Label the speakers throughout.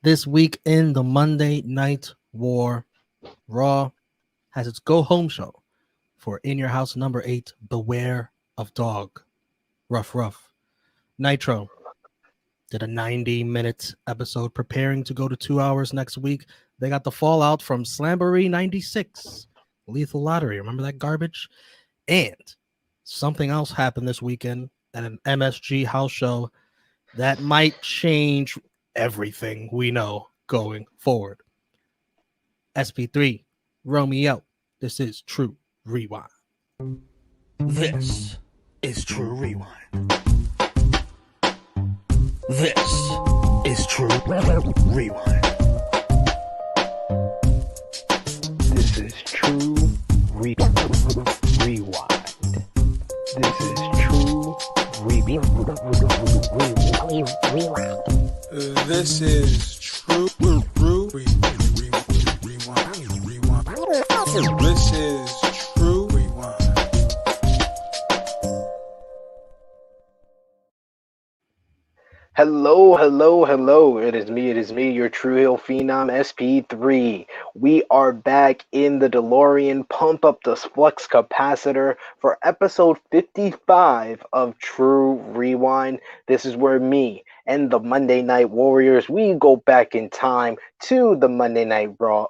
Speaker 1: This week in the Monday Night War, Raw has its go home show for In Your House number 8, Beware of Dog. Rough. Nitro did a 90-minute episode preparing to go to 2 hours next week. They got the fallout from Slamboree 96, Lethal Lottery. Remember that garbage? And something else happened this weekend at an MSG house show that might change everything we know going forward. SP3, Romeo. This is True Rewind.
Speaker 2: This is True Rewind. This is True Rewind.
Speaker 3: This is True Rewind. This is True Rewind.
Speaker 4: This is True Rewind. This is True Rewind.
Speaker 3: Hello. It is me, your True Hill Phenom SP3. We are back in the DeLorean, pump up the flux capacitor for episode 55 of True Rewind. This is where me and the Monday Night Warriors, we go back in time to the Monday Night War,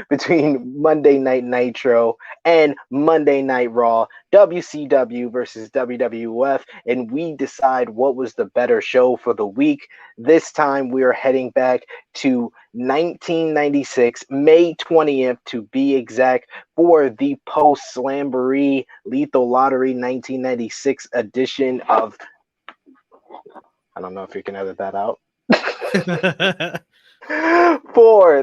Speaker 3: between Monday Night Nitro and Monday Night Raw, WCW versus WWF, and we decide what was the better show for the week. This time we are heading back to 1996, May 20th to be exact, for the post-Slamboree Lethal Lottery 1996 edition of... I don't know if you can edit that out. for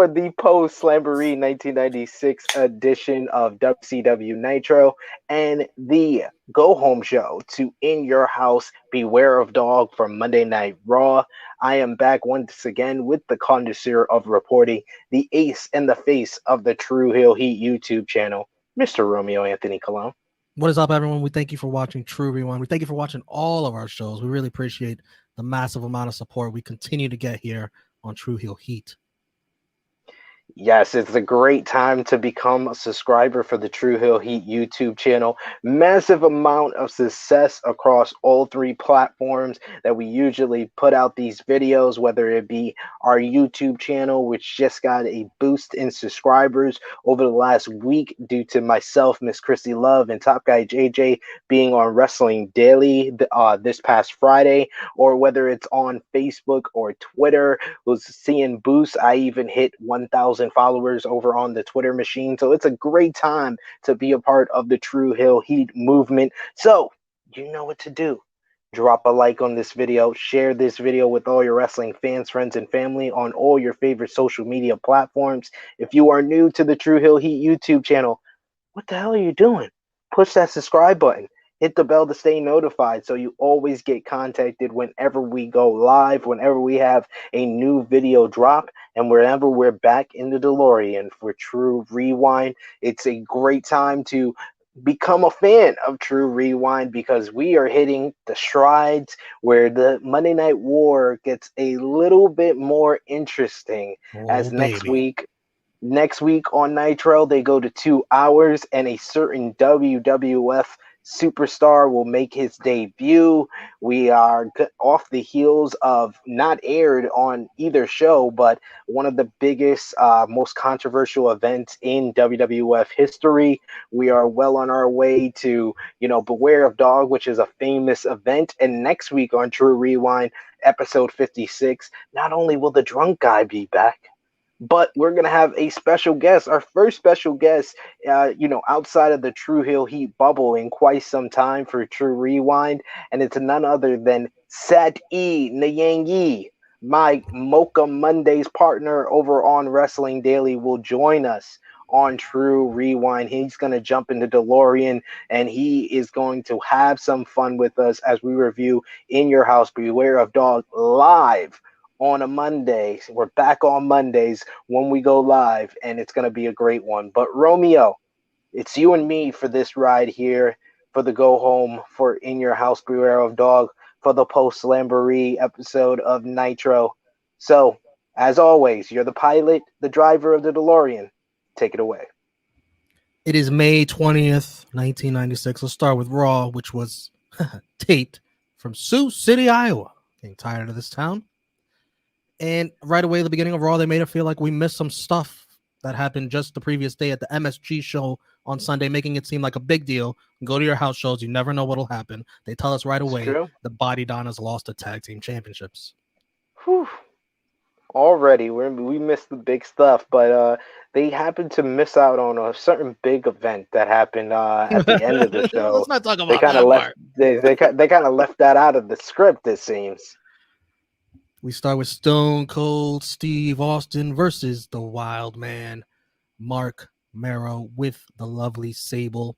Speaker 3: the post Slamboree 1996 edition of WCW Nitro and the go home show to In Your House, Beware of Dog from Monday Night Raw. I am back once again with the connoisseur of reporting, the ace and the face of the True Hill Heat YouTube channel, Mr. Romeo Anthony Colon.
Speaker 1: What is up, everyone? We thank you for watching True Rewind. We thank you for watching all of our shows. We really appreciate the massive amount of support we continue to get here on True Hill Heat.
Speaker 3: Yes, it's a great time to become a subscriber for the True Hill Heat YouTube channel. Massive amount of success across all three platforms that we usually put out these videos, whether it be our YouTube channel, which just got a boost in subscribers over the last week due to myself, Miss Christy Love, and Top Guy JJ being on Wrestling Daily this past Friday, or whether it's on Facebook or Twitter, was seeing boosts. I even hit 1,000 followers over on the Twitter machine. So it's a great time to be a part of the True Hill Heat movement. So you know what to do. Drop a like on this video, share this video with all your wrestling fans, friends, and family on all your favorite social media platforms. If you are new to the True Hill Heat YouTube channel, what the hell are you doing? Push that subscribe button. Hit the bell to stay notified so you always get contacted whenever we go live, whenever we have a new video drop, and whenever we're back in the DeLorean for True Rewind. It's a great time to become a fan of True Rewind because we are hitting the strides where the Monday Night War gets a little bit more interesting next week on Nitro, they go to 2 hours and a certain WWF superstar will make his debut. We are off the heels of not aired on either show, but one of the biggest, most controversial events in WWF history. We are well on our way to, Beware of Dog, which is a famous event. And next week on True Rewind, episode 56, not only will the drunk guy be back, but we're going to have a special guest, our first special guest, outside of the True Hill Heat bubble in quite some time for True Rewind. And it's none other than Sat E Nyangi, my Mocha Mondays partner over on Wrestling Daily, will join us on True Rewind. He's going to jump into DeLorean and he is going to have some fun with us as we review In Your House, Beware of Dog live on a Monday. We're back on Mondays when we go live, and it's going to be a great one. But Romeo, it's you and me for this ride here for the go home for In Your House, Beware of Dog. for the post Slamboree episode of Nitro. So, as always, you're the pilot, the driver of the DeLorean. Take it away.
Speaker 1: It is May 20th, 1996. Let's start with Raw, which was taped from Sioux City, Iowa. Getting tired of this town. And right away at the beginning of Raw, they made it feel like we missed some stuff that happened just the previous day at the MSG show on Sunday, making it seem like a big deal. Go to your house shows. You never know what'll happen. They tell us right away the Body Donnas lost the tag team championships.
Speaker 3: Whew. Already, we missed the big stuff, but they happened to miss out on a certain big event that happened at the end of the show.
Speaker 1: Let's not talk about
Speaker 3: they kind of left. They kind of left that out of the script. It seems.
Speaker 1: We start with Stone Cold Steve Austin versus the Wild Man, Marc Mero, with the lovely Sable.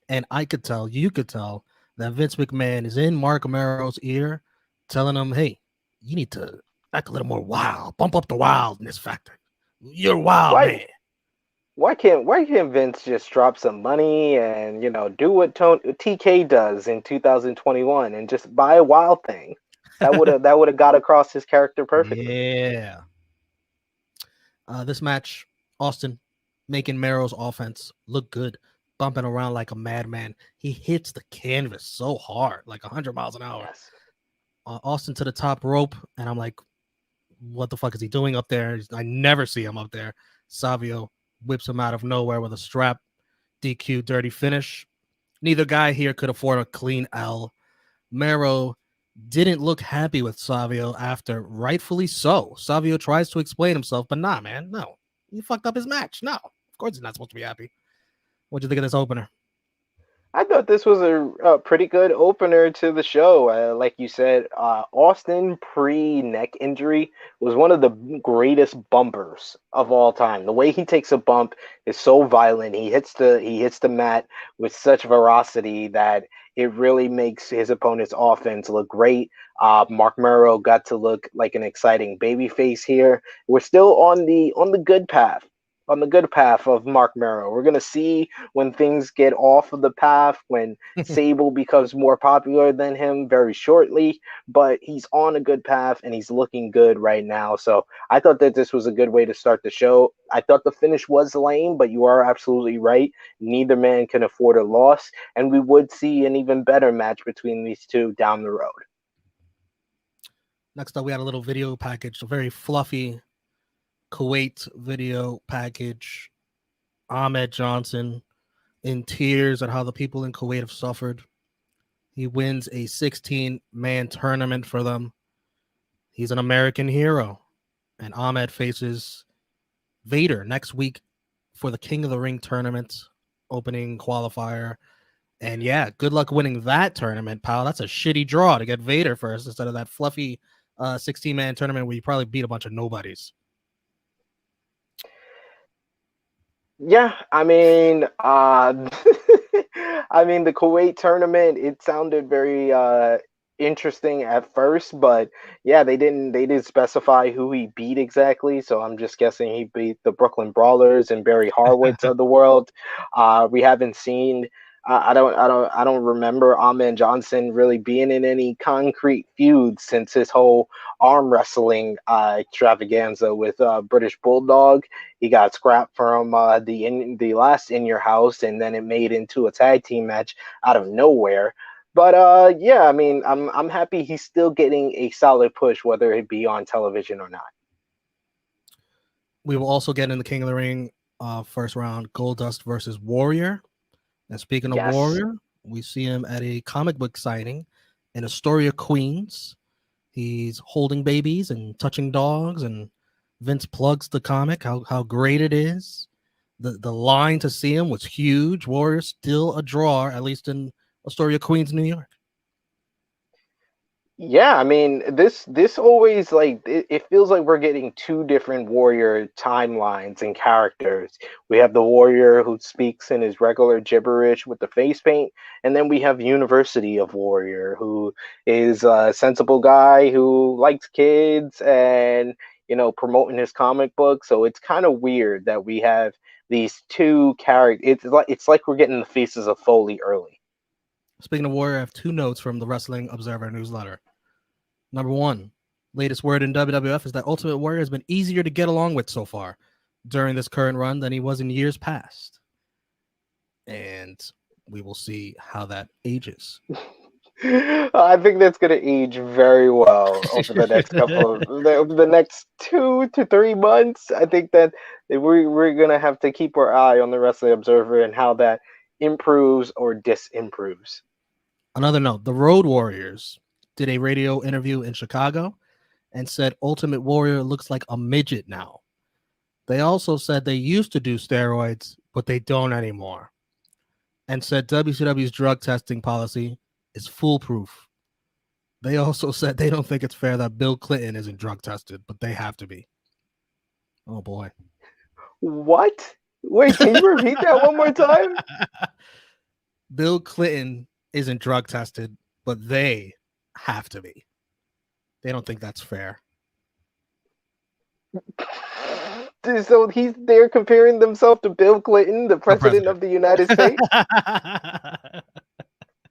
Speaker 1: And I could tell, you could tell, that Vince McMahon is in Marc Mero's ear telling him, hey, you need to act a little more wild. Bump up the wildness factor. You're wild, man.
Speaker 3: Why can't Vince just drop some money and, do what TK does in 2021 and just buy a Wild thing? That would have got across his character perfectly.
Speaker 1: Yeah. This match, Austin making Mero's offense look good, bumping around like a madman. He hits the canvas so hard, like 100 miles an hour.
Speaker 3: Yes.
Speaker 1: Austin to the top rope, and I'm like, what the fuck is he doing up there? I never see him up there. Savio whips him out of nowhere with a strap. DQ, dirty finish. Neither guy here could afford a clean L. Mero didn't look happy with Savio after, rightfully so. Savio tries to explain himself, but nah, man, no. He fucked up his match. No, of course he's not supposed to be happy. What'd you think of this opener?
Speaker 3: I thought this was a pretty good opener to the show. Like you said, Austin pre-neck injury was one of the greatest bumpers of all time. The way he takes a bump is so violent. He hits the mat with such ferocity that it really makes his opponent's offense look great. Marc Mero got to look like an exciting babyface here. We're still on the good path. On the good path of Marc Mero. We're going to see when things get off of the path, when Sable becomes more popular than him very shortly, but he's on a good path and he's looking good right now. So I thought that this was a good way to start the show. I thought the finish was lame, but you are absolutely right. Neither man can afford a loss, and we would see an even better match between these two down the road.
Speaker 1: Next up, we had a little video package, a very fluffy Kuwait video package. Ahmed Johnson in tears at how the people in Kuwait have suffered. He wins a 16-man tournament for them. He's an American hero. And Ahmed faces Vader next week for the King of the Ring tournament opening qualifier. And yeah, good luck winning that tournament, pal. That's a shitty draw to get Vader first instead of that fluffy 16-man tournament where you probably beat a bunch of nobodies.
Speaker 3: Yeah, I mean, the Kuwait tournament, it sounded very interesting at first, but yeah, they didn't specify who he beat exactly, so I'm just guessing he beat the Brooklyn Brawlers and Barry Horowitz of the world. We haven't seen. I don't remember Ahmed Johnson really being in any concrete feuds since his whole arm wrestling extravaganza with British Bulldog. He got scrapped from the last In Your House, and then it made into a tag team match out of nowhere. But yeah, I mean, I'm happy he's still getting a solid push, whether it be on television or not.
Speaker 1: We will also get in the King of the Ring first round, Goldust versus Warrior. And speaking of Warrior, we see him at a comic book signing in Astoria, Queens. He's holding babies and touching dogs, and Vince plugs the comic, how great it is. The line to see him was huge. Warrior still a draw, at least in Astoria, Queens, New York.
Speaker 3: Yeah, I mean, this always, like, it feels like we're getting two different Warrior timelines and characters. We have the Warrior who speaks in his regular gibberish with the face paint, and then we have University of Warrior, who is a sensible guy who likes kids and, promoting his comic book. So it's kind of weird that we have these two characters. It's like we're getting the faces of Foley early.
Speaker 1: Speaking of Warrior, I have two notes from the Wrestling Observer newsletter. Number one, latest word in WWF is that Ultimate Warrior has been easier to get along with so far during this current run than he was in years past. And we will see how that ages.
Speaker 3: I think that's going to age very well over the next the next 2 to 3 months. I think that we're going to have to keep our eye on the Wrestling Observer and how that improves or disimproves.
Speaker 1: Another note, the Road Warriors did a radio interview in Chicago and said Ultimate Warrior looks like a midget now. They also said they used to do steroids, but they don't anymore. And said WCW's drug testing policy is foolproof. They also said they don't think it's fair that Bill Clinton isn't drug tested, but they have to be. Oh boy.
Speaker 3: What? Wait, can you repeat that one more time?
Speaker 1: Bill Clinton isn't drug tested, but they have to be. They don't think that's fair.
Speaker 3: So they're comparing themselves to Bill Clinton, the president of the United States.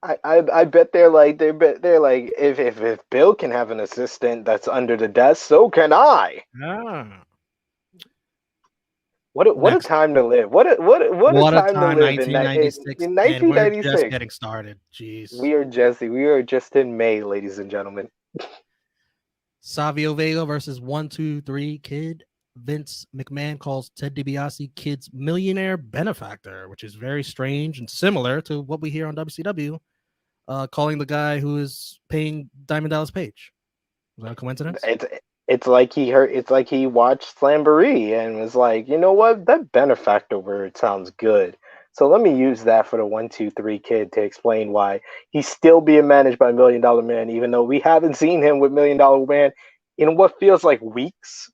Speaker 3: I bet they're like if Bill can have an assistant that's under the desk, so can I.
Speaker 1: Ah.
Speaker 3: What a time to live! What a time to live
Speaker 1: 1996,
Speaker 3: in 1996.
Speaker 1: And we're just getting started. Jeez.
Speaker 3: We are just in May, ladies and gentlemen.
Speaker 1: Savio Vega versus 1-2-3 Kid. Vince McMahon calls Ted DiBiase Kid's millionaire benefactor, which is very strange and similar to what we hear on WCW, calling the guy who is paying Diamond Dallas Page. Was that a coincidence?
Speaker 3: It's like he watched Slamboree and was like, you know what, that benefactor word sounds good. So let me use that for the 1-2-3 Kid to explain why he's still being managed by $1 Million Man, even though we haven't seen him with $1 Million Man in what feels like weeks.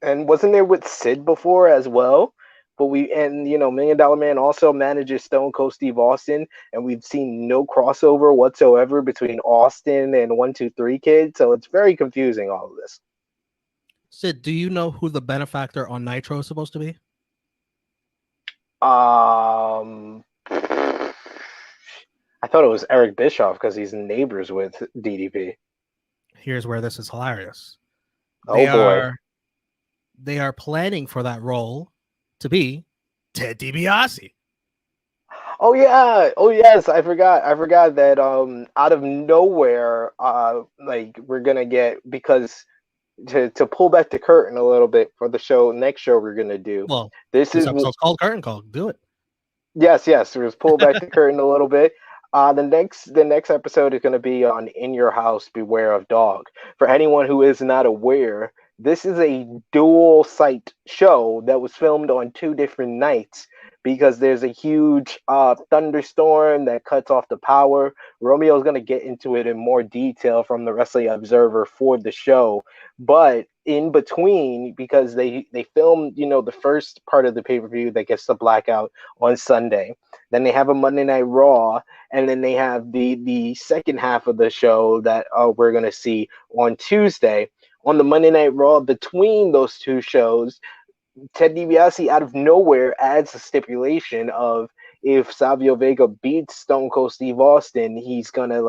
Speaker 3: And wasn't there with Sid before as well? But $1 Million Man also manages Stone Cold Steve Austin, and we've seen no crossover whatsoever between Austin and 1-2-3 Kid. So it's very confusing, all of this.
Speaker 1: Sid, do you know who the benefactor on Nitro is supposed to be?
Speaker 3: I thought it was Eric Bischoff because he's neighbors with DDP.
Speaker 1: Here's where this is hilarious. They are planning for that role to be Ted DiBiase.
Speaker 3: Oh yeah. Oh yes. I forgot that out of nowhere, we're gonna get, because to pull back the curtain a little bit for the next show we're gonna do.
Speaker 1: Well, this episode's called Curtain Call. Do it.
Speaker 3: Yes. Let's pull back the curtain a little bit. The next episode is going to be on In Your House, Beware of Dog. For anyone who is not aware, this is a dual site show that was filmed on 2 different nights because there's a huge thunderstorm that cuts off the power. Romeo is going to get into it in more detail from the Wrestling Observer for the show. But in between, because they filmed, the first part of the pay-per-view that gets the blackout on Sunday. Then they have a Monday Night Raw, and then they have the second half of the show that we're going to see on Tuesday. On the Monday Night Raw, between those 2 shows, Ted DiBiase out of nowhere adds a stipulation of if Savio Vega beats Stone Cold Steve Austin, he's gonna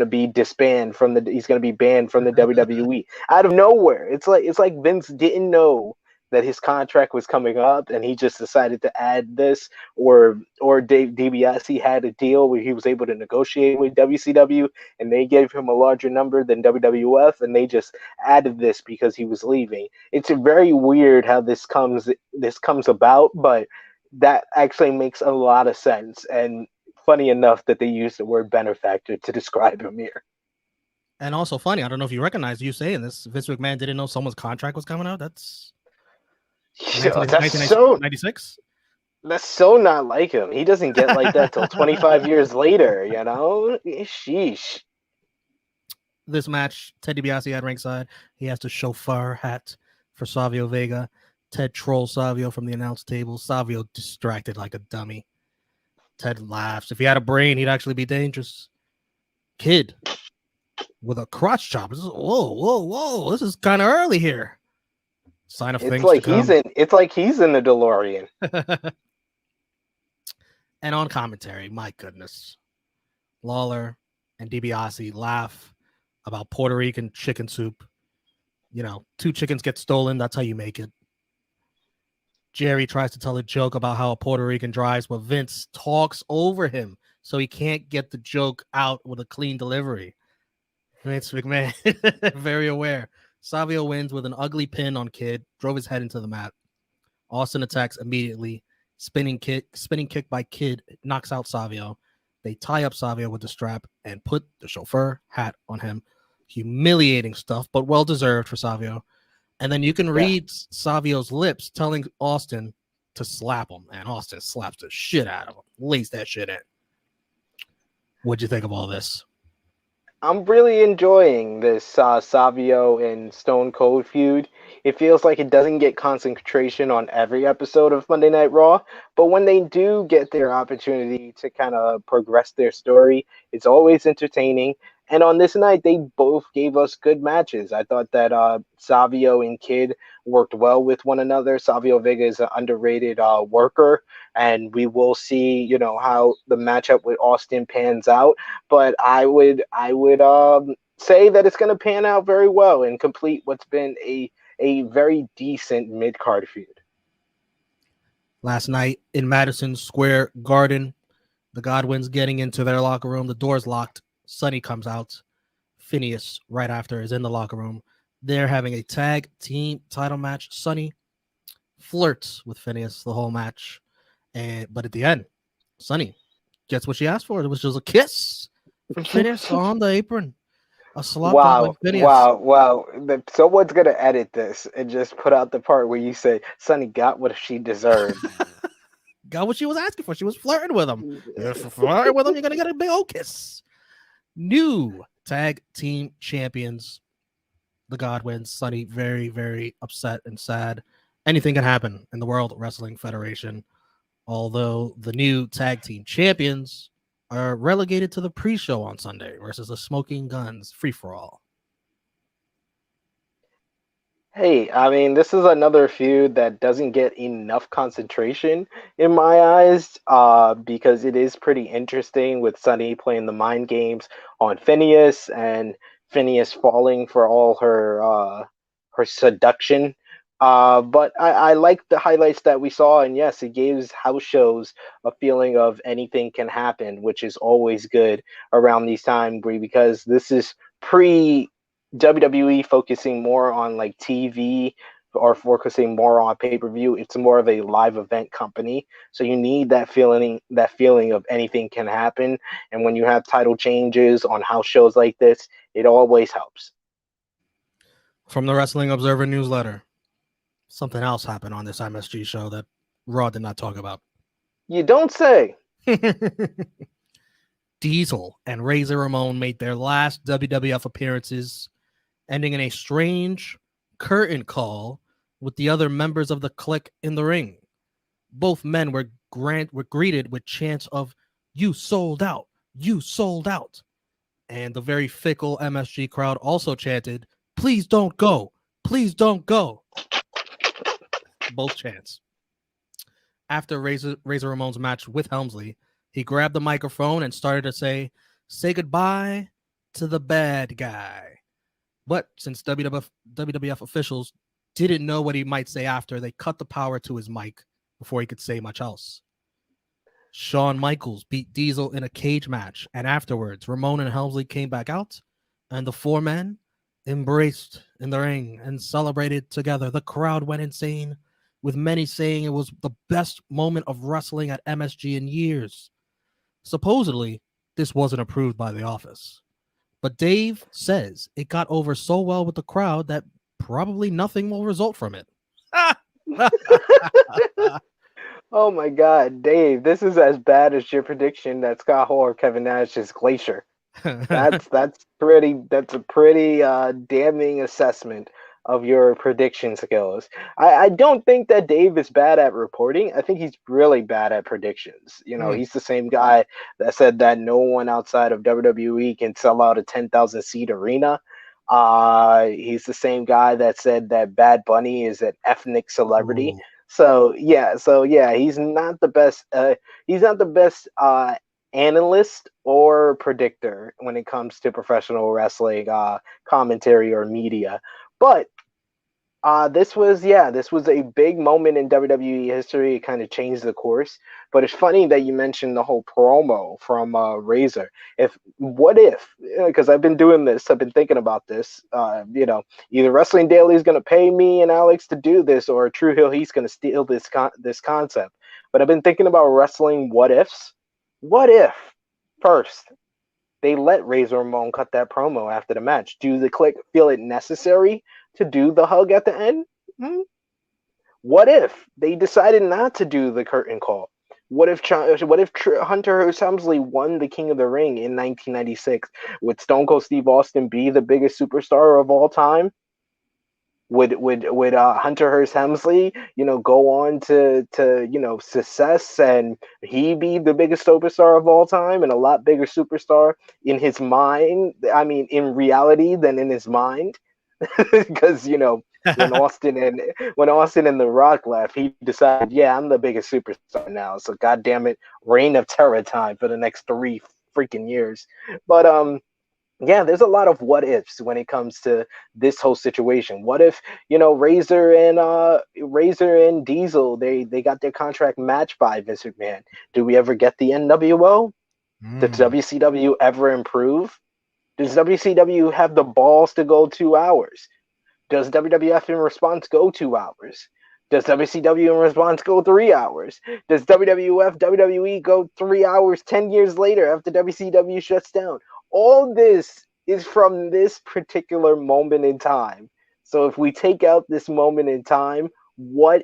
Speaker 3: be banned from the WWE out of nowhere. It's like Vince didn't know that his contract was coming up and he just decided to add this, or Dave DiBiase had a deal where he was able to negotiate with WCW and they gave him a larger number than WWF and they just added this because he was leaving. It's very weird how this comes about, but that actually makes a lot of sense, and funny enough that they use the word benefactor to describe him here.
Speaker 1: And also funny, I don't know if you recognize you saying this, Vince McMahon didn't know someone's contract was coming out. That's 1996.
Speaker 3: That's so not like him. He doesn't get like that till 25 years later, Sheesh.
Speaker 1: This match, Ted DiBiase at ringside. He has the chauffeur hat for Savio Vega. Ted trolls Savio from the announce table. Savio distracted like a dummy. Ted laughs. If he had a brain, he'd actually be dangerous. Kid with a crotch chop. Whoa. This is kind of early here. Sign of things to come.
Speaker 3: It's like he's in the DeLorean.
Speaker 1: And on commentary, my goodness, Lawler and DiBiase laugh about Puerto Rican chicken soup. You know, 2 chickens get stolen. That's how you make it. Jerry tries to tell a joke about how a Puerto Rican drives, but Vince talks over him so he can't get the joke out with a clean delivery. Vince McMahon, very aware. Savio wins with an ugly pin on Kid, drove his head into the mat. Austin attacks immediately. Spinning kick by Kid knocks out Savio. They tie up Savio with the strap and put the chauffeur hat on him. Humiliating stuff, but well-deserved for Savio. And then you can read Savio's lips telling Austin to slap him. And Austin slaps the shit out of him. Lays that shit in. What'd you think of all this?
Speaker 3: I'm really enjoying this Savio and Stone Cold feud. It feels like it doesn't get concentration on every episode of Monday Night Raw, but when they do get their opportunity to kind of progress their story, it's always entertaining. And on this night, they both gave us good matches. I thought that Savio and Kid worked well with one another. Savio Vega is an underrated worker, and we will see, how the matchup with Austin pans out. But I would say that it's going to pan out very well and complete what's been a very decent mid-card feud.
Speaker 1: Last night in Madison Square Garden, the Godwins getting into their locker room. The door's locked. Sonny comes out. Phineas, right after, is in the locker room. They're having a tag team title match. Sonny flirts with Phineas the whole match. But at the end, Sonny gets what she asked for. It was just a kiss from Phineas on the apron. A slap
Speaker 3: Wow,
Speaker 1: Phineas.
Speaker 3: wow. Someone's going to edit this and just put out the part where you say, Sonny got what she deserved.
Speaker 1: Got what she was asking for. She was flirting with him. If you're flirting with him, you're going to get a big old kiss. New tag team champions, the Godwins. Sonny very, very upset and sad. Anything can happen in the World Wrestling Federation. Although the new tag team champions are relegated to the pre-show on Sunday versus the Smoking Guns free-for-all.
Speaker 3: Hey, I mean, this is another feud that doesn't get enough concentration in my eyes, because it is pretty interesting with Sunny playing the mind games on Phineas and Phineas falling for all her seduction. But I like the highlights that we saw, and yes, it gives house shows a feeling of anything can happen, which is always good around these times, because this is pre WWE focusing more on like TV or focusing more on pay-per-view. It's more of a live event company, so you need that feeling of anything can happen. And when you have title changes on house shows like this, it always helps.
Speaker 1: From the Wrestling Observer newsletter, something else happened on this MSG show that Raw did not talk about.
Speaker 3: You don't say.
Speaker 1: Diesel and Razor Ramon made their last WWF appearances, ending in a strange curtain call with the other members of the Kliq in the ring. Both men were greeted with chants of "You sold out, you sold out," and the very fickle MSG crowd also chanted, "Please don't go, please don't go." Both chants. After Razor Ramon's match with Helmsley, he grabbed the microphone and started to say goodbye to the bad guy. But since WWF officials didn't know what he might say after, they cut the power to his mic before he could say much else. Shawn Michaels beat Diesel in a cage match, and afterwards, Ramon and Helmsley came back out, and the 4 men embraced in the ring and celebrated together. The crowd went insane, with many saying it was the best moment of wrestling at MSG in years. Supposedly, this wasn't approved by the office, but Dave says it got over so well with the crowd that probably nothing will result from it.
Speaker 3: Oh my God, Dave, this is as bad as your prediction that Scott Hall or Kevin Nash is Glacier. That's a pretty damning assessment of your prediction skills. I don't think that Dave is bad at reporting. I think he's really bad at predictions. He's the same guy that said that no one outside of WWE can sell out a 10,000 seat arena. He's the same guy that said that Bad Bunny is an ethnic celebrity.
Speaker 1: Ooh.
Speaker 3: So yeah, he's not the best. He's not the best analyst or predictor when it comes to professional wrestling commentary or media. But this was a big moment in WWE history. It kind of changed the course. But it's funny that you mentioned the whole promo from Razor. Because I've been doing this, I've been thinking about this. Either Wrestling Daily is going to pay me and Alex to do this, or True Hill He's going to steal this concept. But I've been thinking about wrestling what ifs. What if first they let Razor Ramon cut that promo after the match? Do the Kliq feel it necessary to do the hug at the end? What if they decided not to do the curtain call? What if Hunter Hearst Helmsley won the King of the Ring in 1996? Would Stone Cold Steve Austin be the biggest superstar of all time? Would Hunter Hearst Helmsley, go on to success, and he be the biggest superstar of all time and a lot bigger superstar in his mind? I mean, in reality than in his mind, because when Austin and The Rock left, he decided, yeah, I'm the biggest superstar now. So God damn it, reign of terror time for the next 3 freaking years. But yeah, there's a lot of what ifs when it comes to this whole situation. What if, Razor and Diesel, they got their contract matched by Vince McMahon? Do we ever get the NWO? Does WCW ever improve? Does WCW have the balls to go 2 hours? Does WWF in response go 2 hours? Does WCW in response go 3 hours? Does WWE go 3 hours 10 years later after WCW shuts down? All this is from this particular moment in time. So if we take out this moment in time, how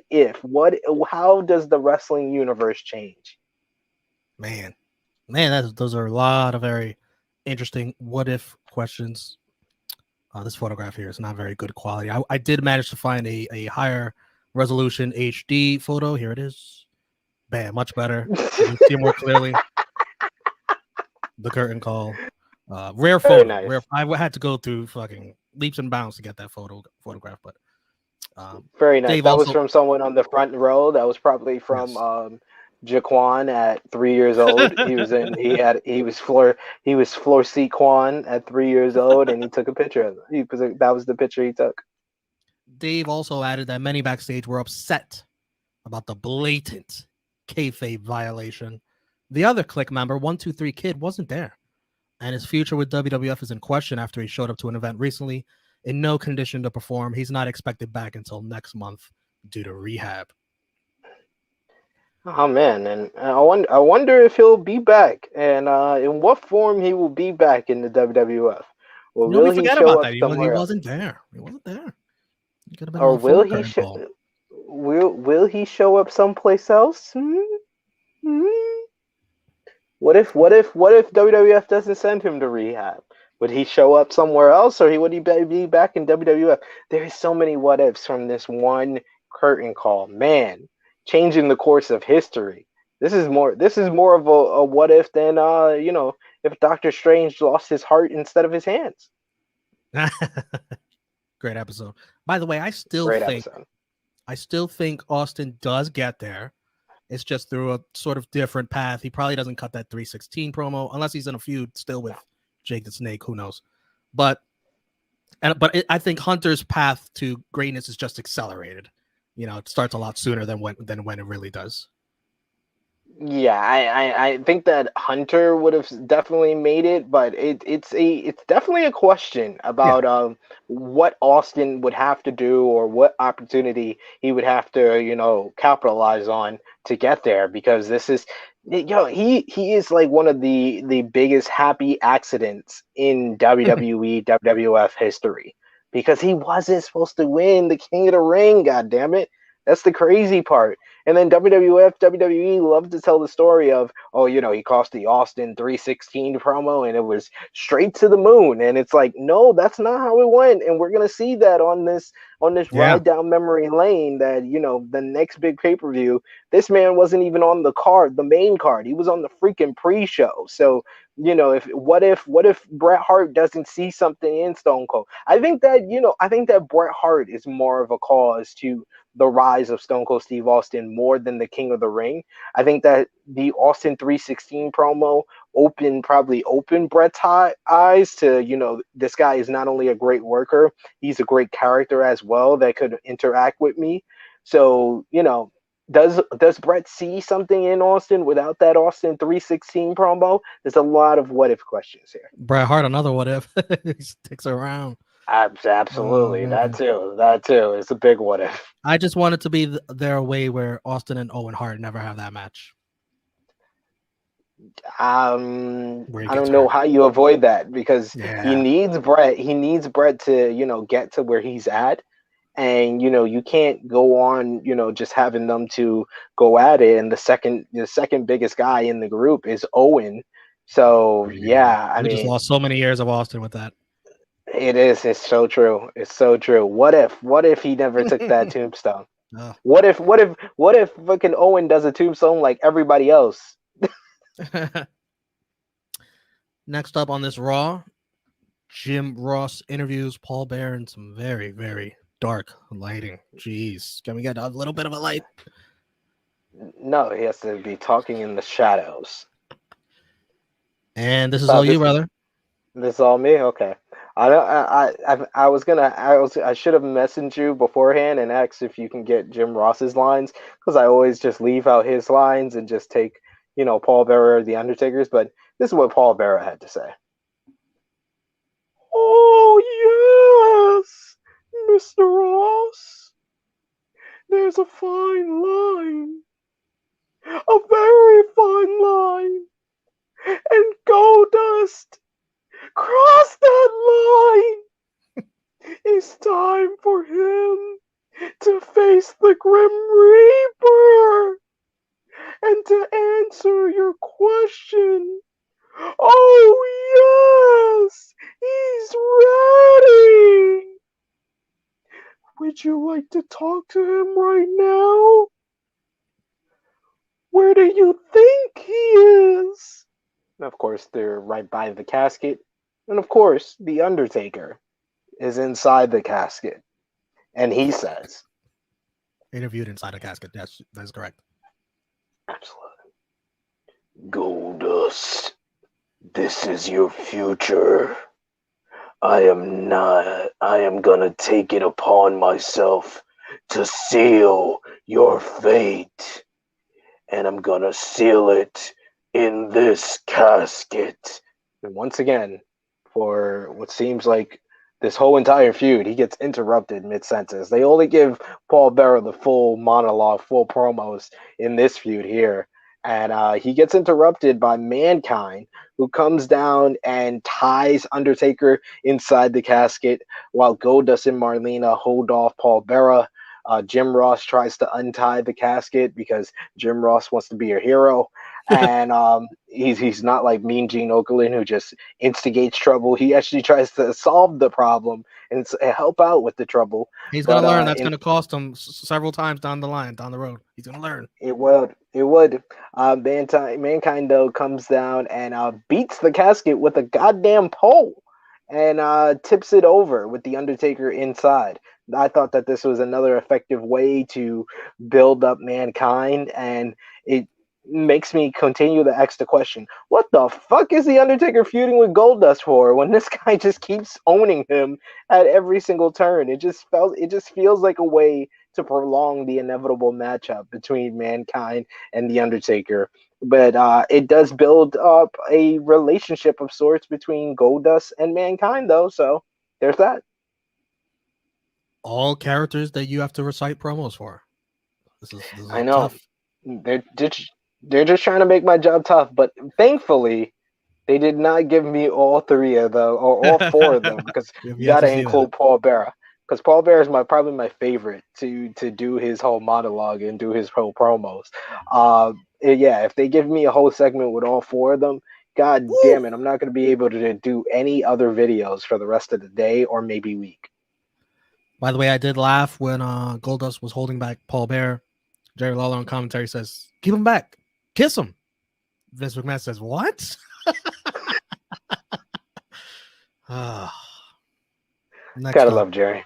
Speaker 3: does the wrestling universe change?
Speaker 1: Man, those are a lot of very interesting what if questions. This photograph here is not very good quality. I did manage to find a higher resolution HD photo. Here it is. Bam, much better. You can see more clearly. The curtain call. Rare photo.
Speaker 3: Nice.
Speaker 1: Rare. I had to go through fucking leaps and bounds to get that photograph, but
Speaker 3: very nice.
Speaker 1: Dave
Speaker 3: That
Speaker 1: also,
Speaker 3: was from someone on the front row. That was probably from
Speaker 1: yes.
Speaker 3: Jaquan at 3 years old. He was floor seat Quan at 3 years old, and he took a picture of it. That was the picture he took.
Speaker 1: Dave also added that many backstage were upset about the blatant kayfabe violation. The other Kliq member, 123 Kid, wasn't there, and his future with WWF is in question after he showed up to an event recently in no condition to perform. He's not expected back until next month due to rehab.
Speaker 3: Oh man, and I wonder if he'll be back, and in what form he will be back in the WWF. Well, will he show up somewhere else?
Speaker 1: He wasn't there. He wasn't there. He could have been
Speaker 3: Or
Speaker 1: on
Speaker 3: will he will he show up someplace else? What if WWF doesn't send him to rehab? Would he show up somewhere else, or would he be back in WWF? There's so many what ifs from this one curtain call, man, changing the course of history. This is more of a what if than if Doctor Strange lost his heart instead of his hands.
Speaker 1: Great episode. By the way, I still think Austin does get there. It's just through a sort of different path. He probably doesn't cut that 316 promo unless he's in a feud still with Jake the Snake. Who knows? But I think Hunter's path to greatness is just accelerated. It starts a lot sooner than when it really does.
Speaker 3: Yeah, I think that Hunter would have definitely made it, but it's definitely a question about what Austin would have to do or what opportunity he would have to capitalize on to get there, because this is he is like one of the biggest happy accidents in WWE WWF history, because he wasn't supposed to win the King of the Ring. God damn it. That's the crazy part. And then WWE loves to tell the story of, he cost the Austin 316 promo and it was straight to the moon. And it's like, no, that's not how it went. And we're gonna see that on this ride down memory lane, that the next big pay-per-view, this man wasn't even on the card, the main card. He was on the freaking pre-show. So if Bret Hart doesn't see something in Stone Cold? I think that Bret Hart is more of a cause to the rise of Stone Cold Steve Austin more than the King of the Ring. I think that the Austin 316 promo probably opened Bret's eyes to, this guy is not only a great worker, he's a great character as well that could interact with me. So, does Bret see something in Austin without that Austin 316 promo? There's a lot of what if questions here.
Speaker 1: Bret Hart, another what if. He sticks around.
Speaker 3: Absolutely.
Speaker 1: Oh,
Speaker 3: That too. It's a big what if.
Speaker 1: I just want it to be their way where Austin and Owen Hart never have that match.
Speaker 3: I
Speaker 1: Where he
Speaker 3: don't
Speaker 1: gets
Speaker 3: know
Speaker 1: hurt.
Speaker 3: how you avoid that because he
Speaker 1: Yeah.
Speaker 3: needs Bret. He needs Bret to, get to where he's at. And you can't go on, just having them to go at it. And the second biggest guy in the group is Owen. So yeah, I
Speaker 1: We just
Speaker 3: mean,
Speaker 1: lost so many years of Austin with that.
Speaker 3: it is. It's so true. It's so true. What if he never took that tombstone?
Speaker 1: Ugh.
Speaker 3: What if fucking Owen does a tombstone like everybody else?
Speaker 1: Next up on this Raw, Jim Ross interviews Paul Bearer in some very, very dark lighting. Jeez, can we get a little bit of a light?
Speaker 3: No, he has to be talking in the shadows.
Speaker 1: And this is all you, brother.
Speaker 3: This is all me. Okay. I should have messaged you beforehand and asked if you can get Jim Ross's lines because I always just leave out his lines and just take, Paul Bearer, the Undertaker's. But this is what Paul Bearer had to say. Oh yes, Mr. Ross. There's a fine line, a very fine line, and Goldust crossed that line. It's time for him to face the Grim Reaper and to answer your question. Oh yes, he's ready. Would you like to talk to him right now? Where do you think he is? And of course, they're right by the casket. And of course, the Undertaker is inside the casket. And he says,
Speaker 1: Interviewed inside a casket. Yes, that's correct.
Speaker 3: absolutely. Goldust, this is your future. I am gonna take it upon myself to seal your fate. And I'm gonna seal it in this casket. And once again, for what seems like this whole entire feud, he gets interrupted mid-sentence. They only give Paul Bearer the full monologue, full promos in this feud here. And he gets interrupted by Mankind, who comes down and ties Undertaker inside the casket while Goldust and Marlena hold off Paul Bearer. Jim Ross tries to untie the casket because Jim Ross wants to be a hero. And he's not like Mean Gene Okerlund who just instigates trouble. He actually tries to solve the problem and help out with the trouble.
Speaker 1: He's going to learn that's going to cost him several times down the road. He's going to learn.
Speaker 3: It would. Mankind, though, comes down and beats the casket with a goddamn pole and tips it over with the Undertaker inside. I thought that this was another effective way to build up Mankind, and it makes me continue to ask the question, what the fuck is the Undertaker feuding with Goldust for when this guy just keeps owning him at every single turn? It just feels like a way to prolong the inevitable matchup between Mankind and the Undertaker. But it does build up a relationship of sorts between Goldust and Mankind, though, so there's that.
Speaker 1: All characters that you have to recite promos for. This is
Speaker 3: I know.
Speaker 1: Tough.
Speaker 3: They're just trying to make my job tough, but thankfully they did not give me all three of them or all four of them because you gotta include Paul Bearer. Because Paul Bearer is probably my favorite to do his whole monologue and do his whole promos. Yeah, if they give me a whole segment with all four of them, god damn it, I'm not gonna be able to do any other videos for the rest of the day or maybe week.
Speaker 1: By the way, I did laugh when Goldust was holding back Paul Bearer. Jerry Lawler on commentary says, "Keep him back, kiss him." Vince McMahon says, "What?" Next
Speaker 3: Gotta
Speaker 1: up,
Speaker 3: love Jerry.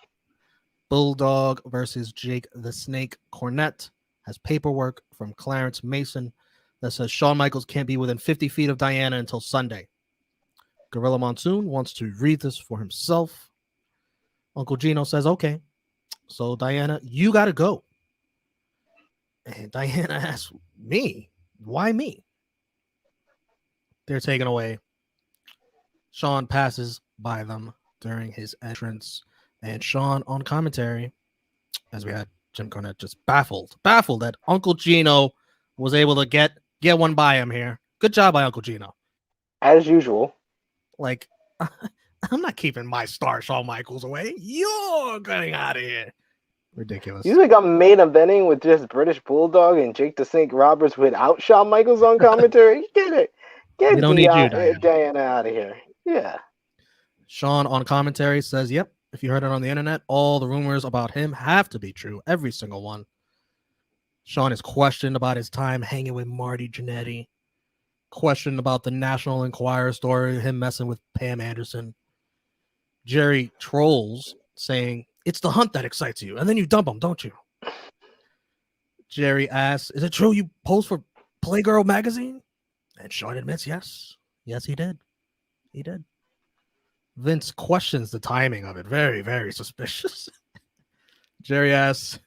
Speaker 1: Bulldog versus Jake the Snake Cornette has paperwork from Clarence Mason that says Shawn Michaels can't be within 50 feet of Diana until Sunday. Gorilla Monsoon wants to read this for himself. Uncle Gino says, okay. So, Diana, you got to go. And Diana asks, me? Why me? They're taken away. Shawn passes by them during his entrance. And Shawn on commentary, as we had Jim Cornette just baffled that Uncle Gino was able to get one by him here. Good job by Uncle Gino.
Speaker 3: As usual.
Speaker 1: Like, I'm not keeping my star Shawn Michaels away. You're getting out of here. Ridiculous.
Speaker 3: You think I'm main eventing with just British Bulldog and Jake the Snake Roberts without Shawn Michaels on commentary? Get it. Get
Speaker 1: We don't need you, Diana.
Speaker 3: Diana out of here. Yeah.
Speaker 1: Shawn on commentary says, yep, if you heard it on the internet, all the rumors about him have to be true. Every single one. Shawn is questioned about his time hanging with Marty Jannetty. Questioned about the National Enquirer story, him messing with Pam Anderson. Jerry trolls, saying, it's the hunt that excites you, and then you dump him, don't you? Jerry asks, is it true you posed for Playgirl magazine? And Shawn admits, yes. Yes, he did. He did. Vince questions the timing of it. Very, very suspicious. Jerry asks,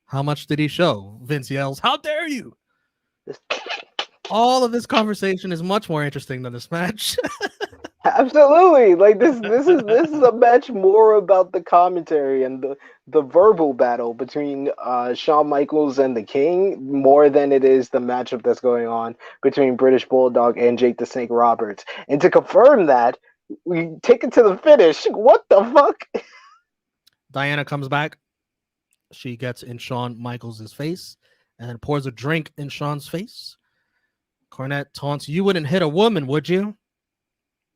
Speaker 1: how much did he show? Vince yells, how dare you? All of this conversation is much more interesting than this match.
Speaker 3: Absolutely. Like this is a match more about the commentary and the verbal battle between Shawn Michaels and the King more than it is the matchup that's going on between British Bulldog and Jake the Snake Roberts. And to confirm that, we take it to the finish. What the fuck?
Speaker 1: Diana comes back. She gets in Shawn Michaels' face and then pours a drink in Shawn's face. Cornette taunts, you wouldn't hit a woman, would you?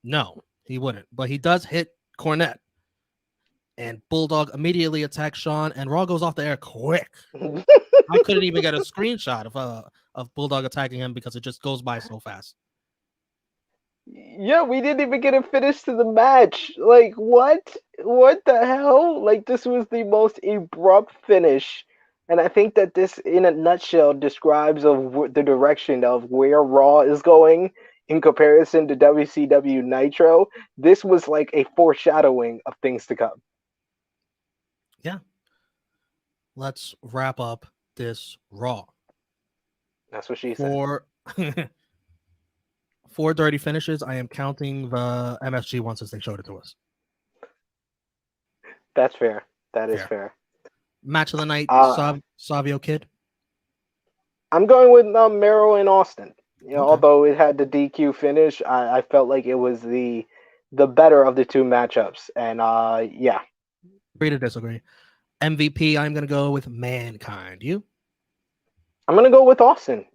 Speaker 1: No, he wouldn't. But he does hit Cornette. And Bulldog immediately attacks Shawn, and Raw goes off the air quick. I couldn't even get a screenshot of Bulldog attacking him because it just goes by so fast.
Speaker 3: Yeah, we didn't even get a finish to the match. Like, what? What the hell? Like, this was the most abrupt finish. And I think that this, in a nutshell, describes of the direction of where Raw is going in comparison to WCW Nitro. This was like a foreshadowing of things to come.
Speaker 1: Yeah. Let's wrap up this Raw.
Speaker 3: That's what she said.
Speaker 1: For dirty finishes, I am counting the MSG ones as they showed it to us.
Speaker 3: That's fair. That is fair.
Speaker 1: Match of the night, Savio Kid.
Speaker 3: I'm going with Mero and Austin. You know,
Speaker 1: Okay.
Speaker 3: although it had the DQ finish, I felt like it was the better of the two matchups. And yeah.
Speaker 1: Agree to disagree. MVP, I'm going to go with Mankind. You?
Speaker 3: I'm going to go with Austin.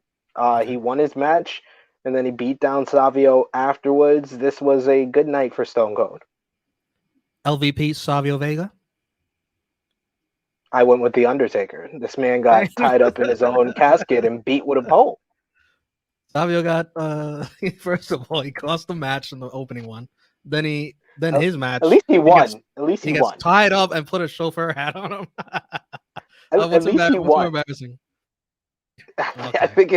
Speaker 3: He won his match, and then he beat down Savio afterwards. This was a good night for Stone Cold.
Speaker 1: LVP, Savio Vega.
Speaker 3: I went with The Undertaker. This man got tied up in his own casket and beat with a pole.
Speaker 1: Savio got, first of all, he cost the match in the opening one. Then his match.
Speaker 3: At least he won. At least he
Speaker 1: gets
Speaker 3: won.
Speaker 1: tied up and put a chauffeur hat on him.
Speaker 3: At least he won.
Speaker 1: Embarrassing?
Speaker 3: Okay. I think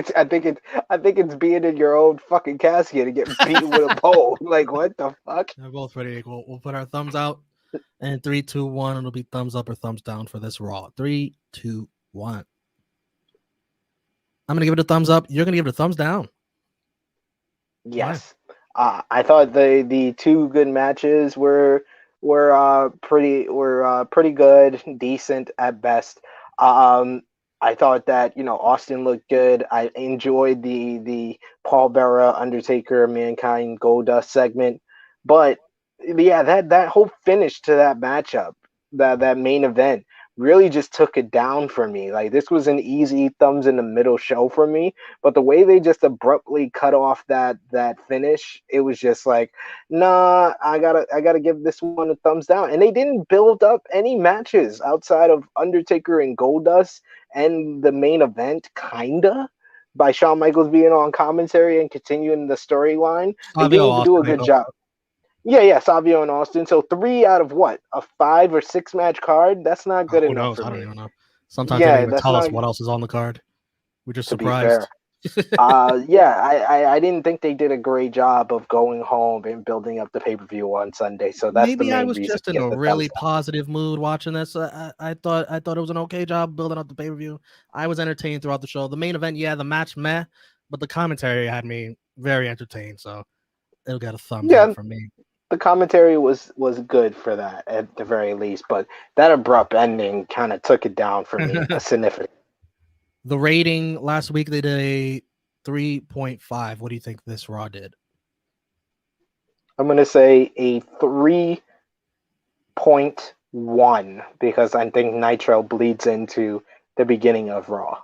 Speaker 3: it's being in your own fucking casket and getting beaten with a pole. Like, what the fuck?
Speaker 1: They're both pretty equal. We'll put our thumbs out. And 3, 2, 1, it'll be thumbs up or thumbs down for this Raw. 3, 2, 1. I'm gonna give it a thumbs up. You're gonna give it a thumbs down.
Speaker 3: Yes. I thought the two good matches were pretty good, decent at best. I thought that, Austin looked good. I enjoyed the Paul Bearer, Undertaker, Mankind, Goldust segment, but yeah, that whole finish to that matchup, that main event, really just took it down for me. Like, this was an easy thumbs in the middle show for me, but the way they just abruptly cut off that finish, it was just like, nah, I gotta give this one a thumbs down. And they didn't build up any matches outside of Undertaker and Goldust and the main event, kinda, by Shawn Michaels being on commentary and continuing the storyline. They didn't do a good job. Yeah, Savio and Austin. So 3 out of what? A 5 or 6 match card? That's not good
Speaker 1: Who
Speaker 3: enough
Speaker 1: knows?
Speaker 3: for
Speaker 1: I don't
Speaker 3: me.
Speaker 1: even know. Sometimes they don't
Speaker 3: Yeah,
Speaker 1: even
Speaker 3: that's
Speaker 1: tell us
Speaker 3: not,
Speaker 1: what else is on the card. We're just
Speaker 3: to be fair.
Speaker 1: surprised.
Speaker 3: Yeah, I didn't think they did a great job of going home and building up the pay-per-view on Sunday. So that's the
Speaker 1: Maybe I
Speaker 3: main
Speaker 1: was
Speaker 3: reason
Speaker 1: just
Speaker 3: to
Speaker 1: in
Speaker 3: get
Speaker 1: a
Speaker 3: the thumbs
Speaker 1: really
Speaker 3: up.
Speaker 1: positive mood watching this. I thought it was an okay job building up the pay per view. I was entertained throughout the show. The main event, yeah, the match meh, but the commentary had me very entertained. So it'll get a thumbs up
Speaker 3: Yeah,
Speaker 1: from me.
Speaker 3: the commentary was good for that at the very least, but that abrupt ending kind of took it down for me a significant.
Speaker 1: The rating last week they did a 3.5. What do you think this Raw did?
Speaker 3: I'm gonna say a 3.1 because I think Nitro bleeds into the beginning of Raw.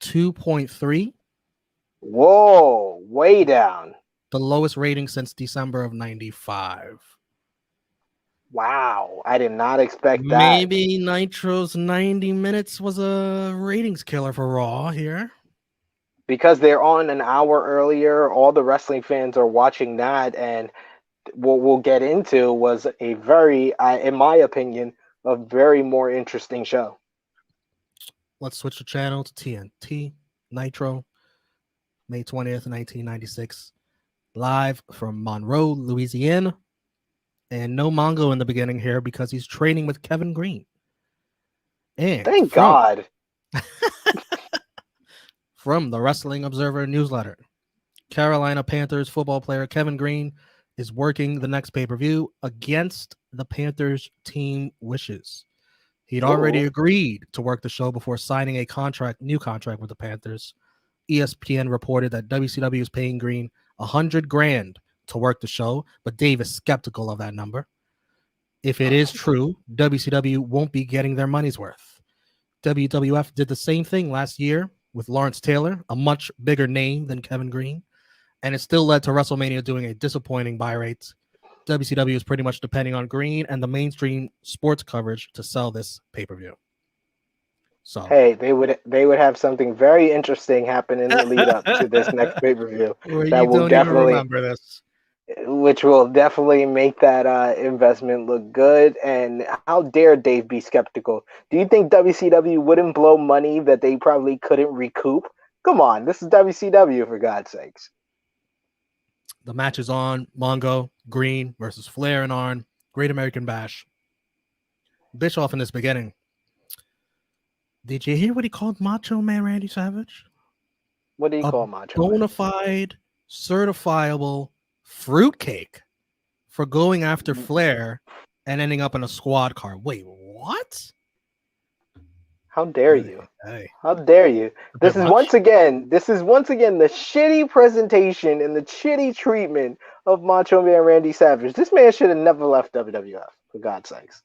Speaker 1: 2.3,
Speaker 3: Whoa, way down.
Speaker 1: the lowest rating since December of 95.
Speaker 3: Wow, I did not expect that.
Speaker 1: Maybe Nitro's 90 minutes was a ratings killer for Raw here.
Speaker 3: Because they're on an hour earlier, all the wrestling fans are watching that, and what we'll get into was a very, in my opinion, a very more interesting show.
Speaker 1: Let's switch the channel to TNT Nitro, May 20th, 1996. Live from Monroe, Louisiana. And no Mongo in the beginning here because he's training with Kevin Green. And
Speaker 3: Thank God.
Speaker 1: from the Wrestling Observer newsletter, Carolina Panthers football player Kevin Green is working the next pay-per-view against the Panthers team wishes. He'd already
Speaker 3: Ooh.
Speaker 1: agreed to work the show before signing a new contract with the Panthers. ESPN reported that WCW is paying Green $100,000 to work the show, but Dave is skeptical of that number. If it is true, WCW won't be getting their money's worth. WWF did the same thing last year with Lawrence Taylor, a much bigger name than Kevin Green, and it still led to WrestleMania doing a disappointing buy rate. WCW is pretty much depending on Green and the mainstream sports coverage to sell this pay-per-view. So
Speaker 3: Hey, they would have something very interesting happen in the lead up to this next pay per view
Speaker 1: well,
Speaker 3: that
Speaker 1: you
Speaker 3: will
Speaker 1: don't even
Speaker 3: definitely,
Speaker 1: remember this.
Speaker 3: which will definitely make that investment look good. And how dare Dave be skeptical? Do you think WCW wouldn't blow money that they probably couldn't recoup? Come on, this is WCW for God's sakes.
Speaker 1: The match is on. Mongo, Green versus Flair and Arn. Great American Bash. Bischoff in this beginning. Did you hear what he called Macho Man Randy Savage?
Speaker 3: What do you
Speaker 1: A
Speaker 3: call Macho Man?
Speaker 1: bona fide, certifiable fruitcake for going after Flair and ending up in a squad car. Wait, what?
Speaker 3: How dare you?
Speaker 1: Hey,
Speaker 3: How dare you?
Speaker 1: a
Speaker 3: This
Speaker 1: bit
Speaker 3: is
Speaker 1: much.
Speaker 3: once again the shitty presentation and the shitty treatment of Macho Man Randy Savage. This man should have never left WWF, for God's sakes.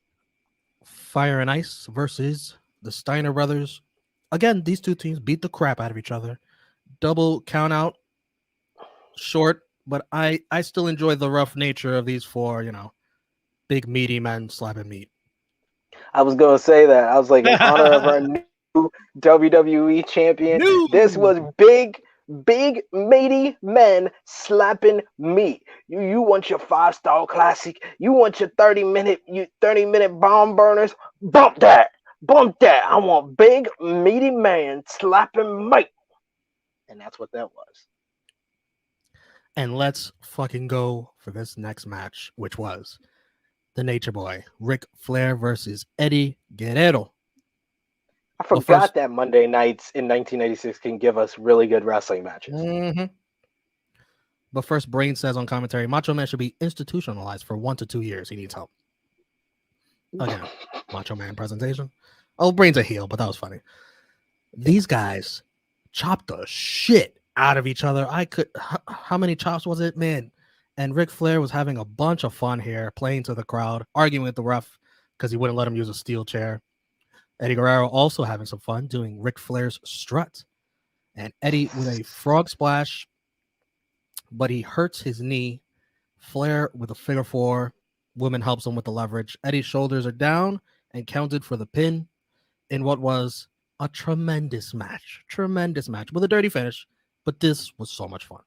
Speaker 1: Fire and Ice versus the Steiner brothers. Again, these two teams beat the crap out of each other. Double count out, short, but I still enjoy the rough nature of these four, big meaty men slapping meat.
Speaker 3: I was gonna say that. I was like, in honor of our new WWE champion, this was big meaty men slapping meat. You want your 5-star classic? You want your 30-minute bomb burners? Bump that. I want big meaty man slapping meat, and that's what that was.
Speaker 1: And let's fucking go for this next match, which was the Nature Boy, Ric Flair versus Eddie Guerrero.
Speaker 3: I forgot that Monday nights in 1996 can give us really good wrestling matches.
Speaker 1: Mm-hmm. But first, Brain says on commentary, Macho Man should be institutionalized for 1 to 2 years. He needs help. Again, Macho Man presentation. Oh, Brain's a heel, but that was funny. These guys chopped the shit out of each other. How many chops was it, man? And Ric Flair was having a bunch of fun here, playing to the crowd, arguing with the ref because he wouldn't let him use a steel chair. Eddie Guerrero also having some fun doing Ric Flair's strut. And Eddie with a frog splash, but he hurts his knee. Flair with a figure four. Woman helps him with the leverage. Eddie's shoulders are down and counted for the pin in what was a tremendous match with a dirty finish. But this was so much fun.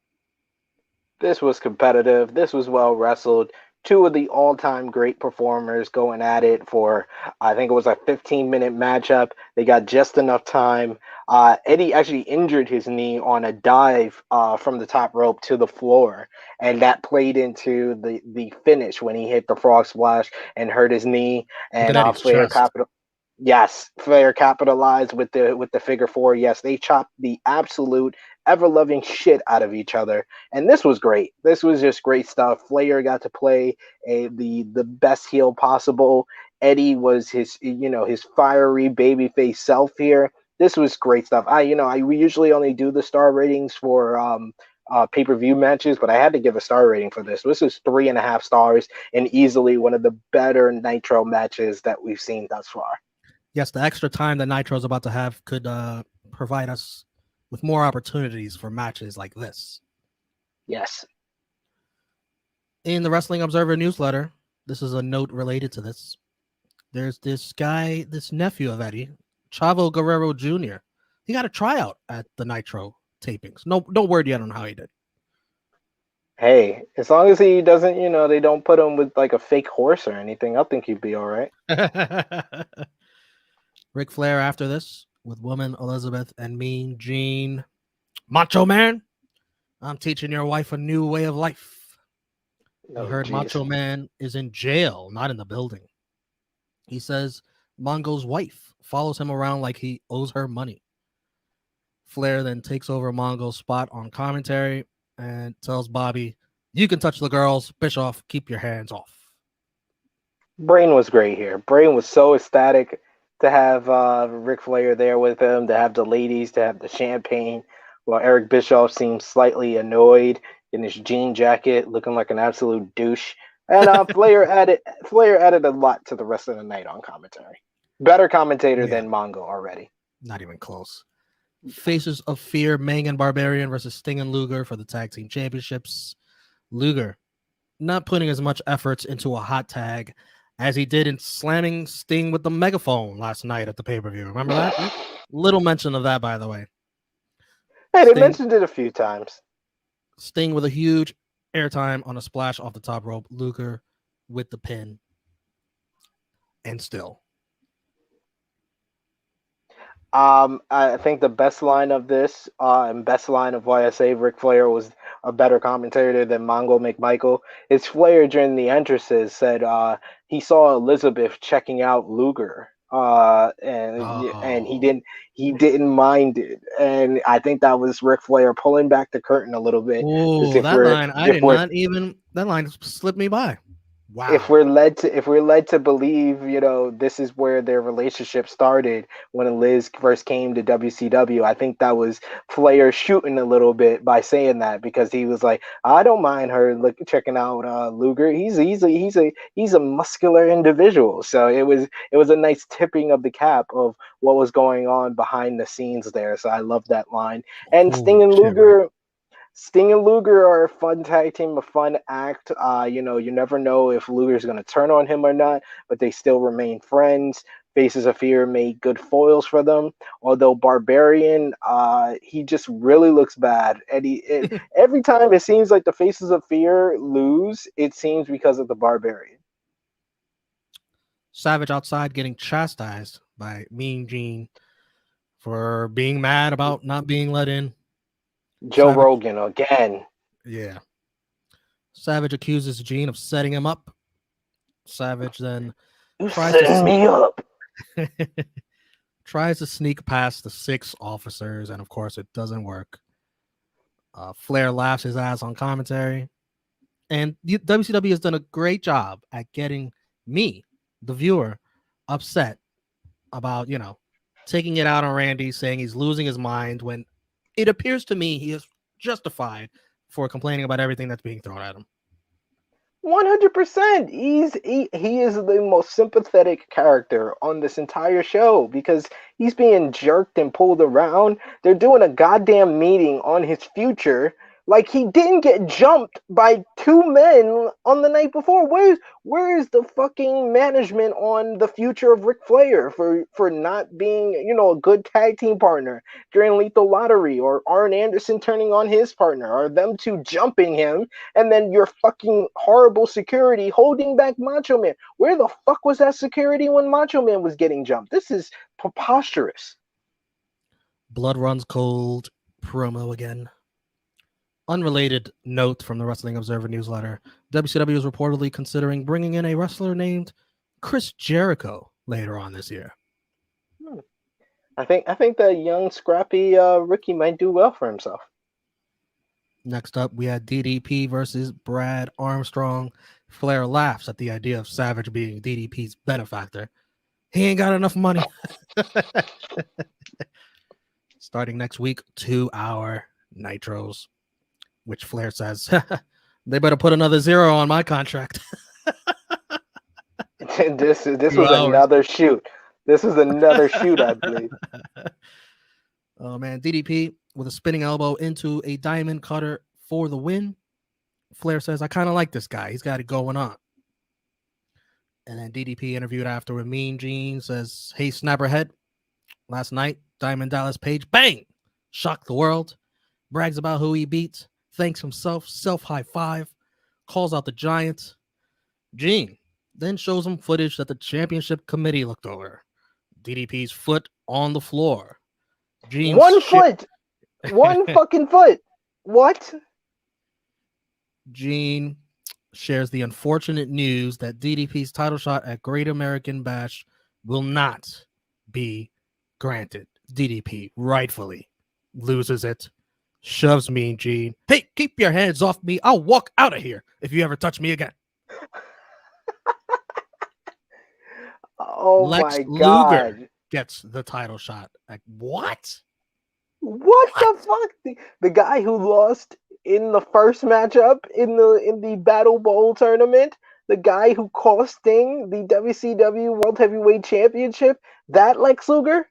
Speaker 3: This was competitive. This was well wrestled. Two of the all-time great performers going at it for, I think it was a 15-minute matchup. They got just enough time. Eddie actually injured his knee on a dive from the top rope to the floor, and that played into the finish when he hit the frog splash and hurt his knee.
Speaker 1: Look at
Speaker 3: And
Speaker 1: Eddie's chest.
Speaker 3: Yes, Flair capitalized with the figure four. Yes, they chopped the absolute ever loving shit out of each other, and this was great. This was just great stuff. Flair got to play the best heel possible. Eddie was his fiery babyface self here. This was great stuff. We usually only do the star ratings for pay-per-view matches, but I had to give a star rating for this. This is 3.5 stars and easily one of the better Nitro matches that we've seen thus far.
Speaker 1: Yes, the extra time that Nitro's about to have could provide us with more opportunities for matches like this.
Speaker 3: Yes.
Speaker 1: In the Wrestling Observer newsletter, this is a note related to this. There's this guy, this nephew of Eddie, Chavo Guerrero Jr. He got a tryout at the Nitro tapings. No word yet on how he did.
Speaker 3: Hey, as long as he doesn't, they don't put him with like a fake horse or anything, I think he'd be all right.
Speaker 1: Ric Flair after this with Woman Elizabeth and Mean Gene. Macho Man, I'm teaching your wife a new way of life. I heard
Speaker 3: geez.
Speaker 1: Macho Man is in jail, not in the building. He says Mongo's wife follows him around like he owes her money. Flair then takes over Mongo's spot on commentary and tells Bobby, "You can touch the girls. Bischoff, keep your hands off."
Speaker 3: Brain was great here. Brain was so ecstatic to have Ric Flair there with him, to have the ladies, to have the champagne, while Eric Bischoff seemed slightly annoyed in his jean jacket, looking like an absolute douche. And Flair added a lot to the rest of the night on commentary. Better commentator than Mongo already.
Speaker 1: Not even close. Faces of Fear, Mang and Barbarian versus Sting and Luger for the tag team championships. Luger not putting as much efforts into a hot tag as he did in slamming Sting with the megaphone last night at the pay-per-view. Remember that? Little mention of that, by the way.
Speaker 3: Hey, they mentioned it a few times.
Speaker 1: Sting with a huge airtime on a splash off the top rope. Luger with the pin. And still.
Speaker 3: I think the best line of this and best line of why I say Ric Flair was a better commentator than Mongo McMichael is Flair during the entrances said he saw Elizabeth checking out Luger and he didn't mind it, and I think that was Ric Flair pulling back the curtain a little bit.
Speaker 1: Oh, that line slipped me by. Wow.
Speaker 3: If we're led to believe, this is where their relationship started when Liz first came to WCW, I think that was Flair shooting a little bit by saying that, because he was like, I don't mind her checking out Luger. He's a muscular individual. So it was a nice tipping of the cap of what was going on behind the scenes there. So I love that line. And Sting and Luger are a fun tag team, a fun act. You never know if Luger's going to turn on him or not, but they still remain friends. Faces of Fear made good foils for them. Although Barbarian, he just really looks bad. Every time it seems like the Faces of Fear lose, it seems because of the Barbarian.
Speaker 1: Savage outside getting chastised by Mean Gene for being mad about not being let in.
Speaker 3: Joe Rogan again.
Speaker 1: Yeah. Savage accuses Gene of setting him up. Savage then tries to sneak past the 6 officers, and of course it doesn't work. Flair laughs his ass on commentary. And WCW has done a great job at getting me, the viewer, upset about, taking it out on Randy, saying he's losing his mind, when it appears to me he is justified for complaining about everything that's being thrown at him.
Speaker 3: 100%. He is the most sympathetic character on this entire show, because he's being jerked and pulled around. They're doing a goddamn meeting on his future Like, he didn't get jumped by two men on the night before. Where is the fucking management on the future of Ric Flair for not being, a good tag team partner during Lethal Lottery, or Arn Anderson turning on his partner, or them two jumping him, and then your fucking horrible security holding back Macho Man? Where the fuck was that security when Macho Man was getting jumped? This is preposterous.
Speaker 1: Blood runs cold promo again. Unrelated note from the Wrestling Observer newsletter: WCW is reportedly considering bringing in a wrestler named Chris Jericho later on this year.
Speaker 3: I think the young, scrappy Ricky might do well for himself.
Speaker 1: Next up, we had DDP versus Brad Armstrong. Flair laughs at the idea of Savage being DDP's benefactor. He ain't got enough money. Starting next week, 2-hour Nitros, which Flair says, they better put another 0 on my contract.
Speaker 3: This was another shoot. This was another shoot, I believe.
Speaker 1: Oh, man. DDP with a spinning elbow into a diamond cutter for the win. Flair says, I kind of like this guy. He's got it going on. And then DDP interviewed after with Mean Gene says, hey, Snapperhead, last night, Diamond Dallas Page, bang, shocked the world, brags about who he beat, thanks himself, self-high five, calls out the Giant. Gene then shows him footage that the championship committee looked over. DDP's foot on the floor. Gene's
Speaker 3: foot! One fucking foot! What?
Speaker 1: Gene shares the unfortunate news that DDP's title shot at Great American Bash will not be granted. DDP rightfully loses it, shoves Mean Gene. Hey, keep your hands off me. I'll walk out of here if you ever touch me again.
Speaker 3: Oh,
Speaker 1: Lex
Speaker 3: my
Speaker 1: Luger
Speaker 3: God.
Speaker 1: gets the title shot. Like, what?
Speaker 3: What the fuck? The guy who lost in the first matchup in the Battle Bowl tournament, the guy who cost Sting the WCW World Heavyweight Championship, that Lex Luger?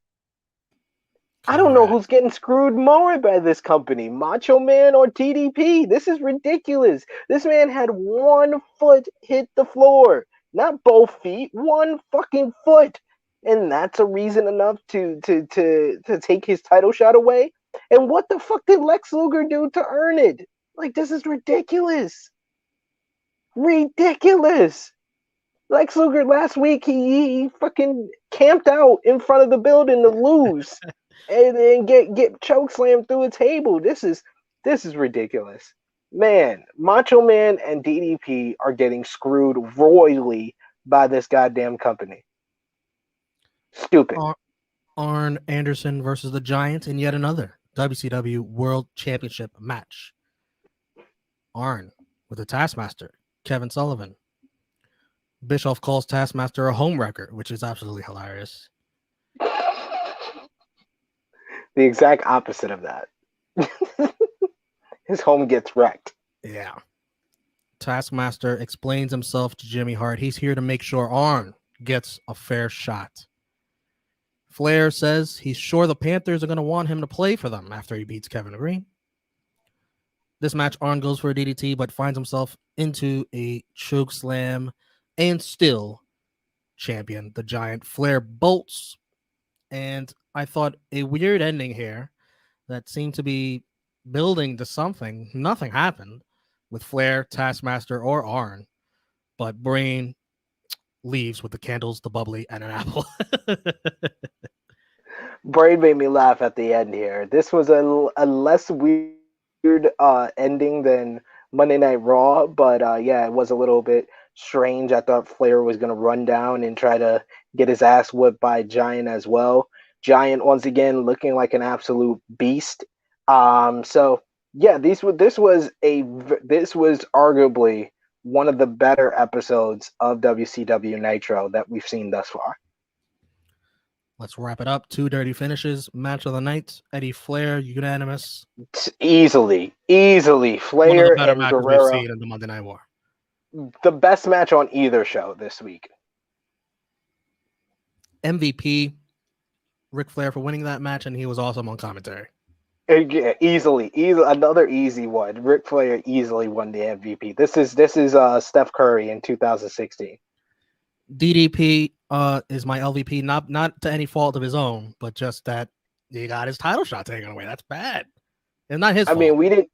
Speaker 3: I don't know who's getting screwed more by this company, Macho Man or TDP. This is ridiculous. This man had one foot hit the floor, not both feet, one fucking foot. And that's a reason enough to take his title shot away? And what the fuck did Lex Luger do to earn it? Like, this is ridiculous. Ridiculous. Lex Luger last week, he fucking camped out in front of the building to lose and then get choke slammed through a table. This is ridiculous. Man, Macho Man and DDP are getting screwed royally by this goddamn company. Stupid.
Speaker 1: Arn Anderson versus the Giant in yet another WCW World Championship match. Arn with the Taskmaster, Kevin Sullivan. Bischoff calls Taskmaster a homewrecker, which is absolutely hilarious.
Speaker 3: The exact opposite of that. His home gets wrecked.
Speaker 1: Yeah. Taskmaster explains himself to Jimmy Hart. He's here to make sure Arn gets a fair shot. Flair says he's sure the Panthers are going to want him to play for them after he beats Kevin Green. This match, Arn goes for a DDT, but finds himself into a choke slam and still champion the Giant. Flair bolts, and I thought a weird ending here that seemed to be building to something. Nothing happened with Flair, Taskmaster, or Arn, but Brain leaves with the candles, the bubbly, and an apple.
Speaker 3: Brain made me laugh at the end here. This was a less weird ending than Monday Night Raw, but yeah, it was a little bit strange. I thought Flair was going to run down and try to get his ass whipped by Giant as well. Giant once again looking like an absolute beast. So yeah, this was arguably one of the better episodes of WCW Nitro that we've seen thus far.
Speaker 1: Let's wrap it up. 2 dirty finishes. Match of the night. Eddie Flair, unanimous.
Speaker 3: Easily. Flair and Guerrero.
Speaker 1: We've seen in the Monday Night War.
Speaker 3: The best match on either show this week.
Speaker 1: MVP, Ric Flair for winning that match, and he was awesome on commentary.
Speaker 3: Yeah, easily, another easy one. Ric Flair easily won the MVP. This is Steph Curry in 2016.
Speaker 1: DDP is my LVP, not to any fault of his own, but just that he got his title shot taken away. That's bad. It's not his
Speaker 3: I mean,
Speaker 1: fault.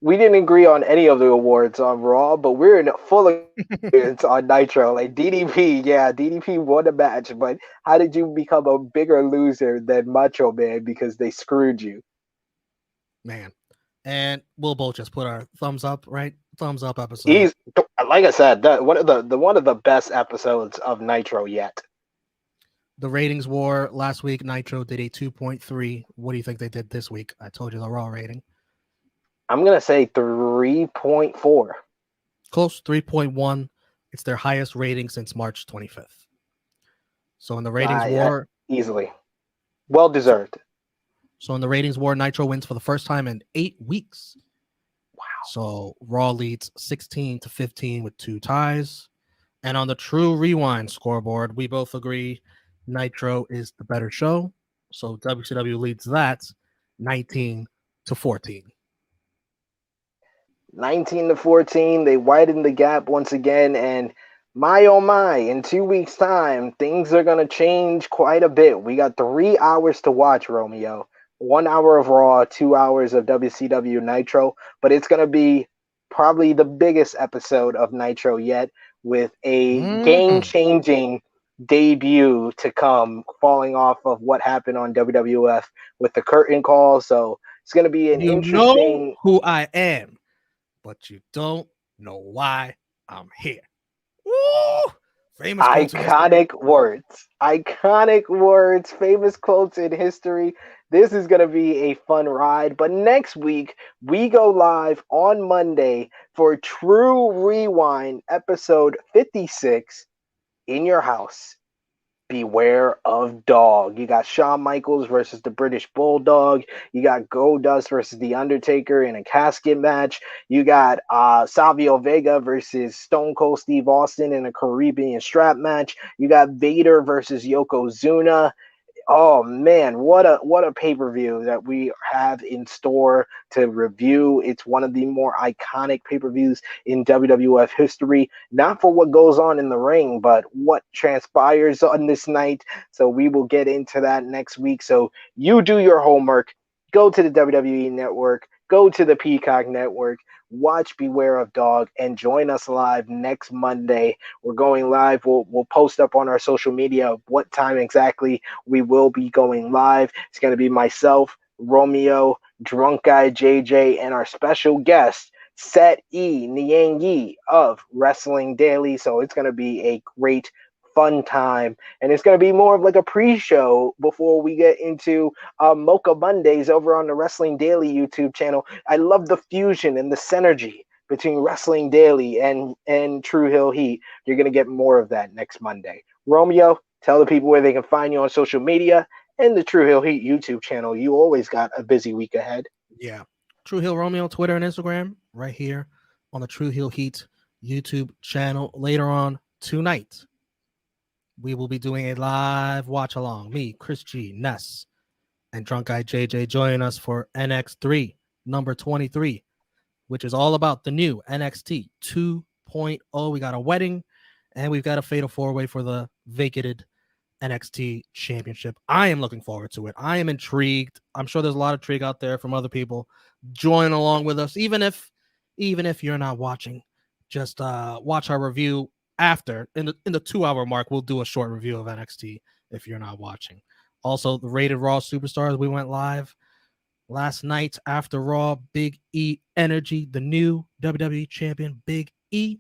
Speaker 3: we didn't agree on any of the awards on Raw, but we're in full agreement on Nitro. Like DDP, yeah, DDP won a match, but how did you become a bigger loser than Macho Man because they screwed you?
Speaker 1: Man. And we'll both just put our thumbs up, right? Thumbs up episode.
Speaker 3: He's like I said, one of the best episodes of Nitro yet.
Speaker 1: The ratings war last week, Nitro did a 2.3. What do you think they did this week? I told you the Raw rating.
Speaker 3: I'm gonna say 3.4.
Speaker 1: Close, 3.1. It's their highest rating since March 25th. So in the ratings war,
Speaker 3: Easily, well deserved.
Speaker 1: so in the ratings war, Nitro wins for the first time in 8 weeks.
Speaker 3: Wow.
Speaker 1: So Raw leads 16-15 with 2 ties. And on the True Rewind scoreboard, we both agree Nitro is the better show. So WCW leads that 19-14.
Speaker 3: 19-14. They widen the gap once again, and my oh my, in 2 weeks' time, things are gonna change quite a bit. We got 3 hours to watch, Romeo. 1 hour of Raw, 2 hours of WCW Nitro, but it's gonna be probably the biggest episode of Nitro yet, with a game-changing debut to come, falling off of what happened on WWF with the curtain call. So it's gonna be an
Speaker 1: You know
Speaker 3: interesting.
Speaker 1: who I am, but you don't know why I'm here. Woo! Famous quotes in history.
Speaker 3: Iconic words, famous quotes in history. This is going to be a fun ride. But next week, we go live on Monday for True Rewind, episode 56, In Your House. Beware of Dog. You got Shawn Michaels versus the British Bulldog. You got Goldust versus The Undertaker in a casket match. You got Savio Vega versus Stone Cold Steve Austin in a Caribbean strap match. You got Vader versus Yokozuna. Oh man, what a pay-per-view that we have in store to review. It's one of the more iconic pay-per-views in WWF history, not for what goes on in the ring, but what transpires on this night. So we will get into that next week. So you do your homework, go to the WWE Network, go to the Peacock Network, watch Beware of Dog, and join us live next Monday. We're going live. We'll post up on our social media what time exactly we will be going live. It's going to be myself, Romeo, Drunk Guy JJ, and our special guest, Set E Niang Yi of Wrestling Daily. So it's going to be a great fun time, and it's going to be more of like a pre-show before we get into Mocha Mondays over on the Wrestling Daily YouTube channel. I love the fusion and the synergy between Wrestling Daily and True Hill Heat. You're going to get more of that next Monday. Romeo, tell the people where they can find you on social media and the True Hill Heat YouTube channel. You always got a busy week ahead.
Speaker 1: Yeah. True Hill Romeo, Twitter and Instagram, right here on the True Hill Heat YouTube channel. Later on tonight, we will be doing a live watch along. Me, Chris G, Ness, and Drunk Guy JJ join us for NX3 number 23, which is all about the new NXT 2.0. We got a wedding, and we've got a fatal 4-way for the vacated NXT Championship. I am looking forward to it. I am intrigued. I'm sure there's a lot of intrigue out there from other people. Join along with us, even if you're not watching. Just watch our review after. In the 2-hour mark, we'll do a short review of NXT if you're not watching. Also, the Rated Raw Superstars, we went live last night after Raw. Big E Energy, the new WWE champion, Big E.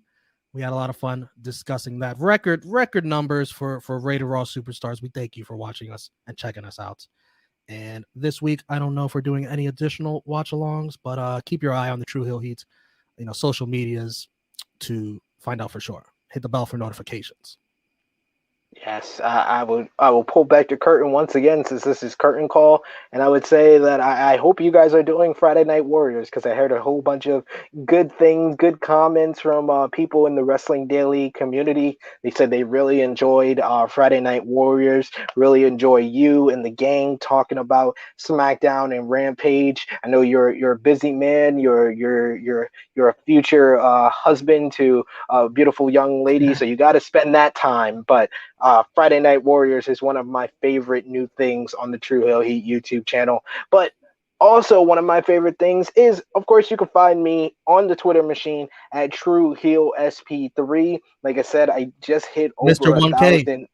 Speaker 1: We had a lot of fun discussing that. Record numbers for Rated Raw Superstars. We thank you for watching us and checking us out. And this week, I don't know if we're doing any additional watch-alongs, but keep your eye on the True Hill Heat, social medias to find out for sure. Hit the bell for notifications.
Speaker 3: Yes, I will pull back the curtain once again since this is curtain call, and I would say that I hope you guys are doing Friday Night Warriors because I heard a whole bunch of good things, good comments from people in the Wrestling Daily community. They said they really enjoyed Friday Night Warriors, really enjoy you and the gang talking about SmackDown and Rampage. I know you're a busy man. You're a future husband to a beautiful young lady, so you got to spend that time, but. Friday Night Warriors is one of my favorite new things on the True Hill Heat YouTube channel. But also, one of my favorite things is, of course, you can find me on the Twitter machine at True Heel SP3. Like I said, I just hit
Speaker 1: Mr.
Speaker 3: over a
Speaker 1: 1K.
Speaker 3: thousand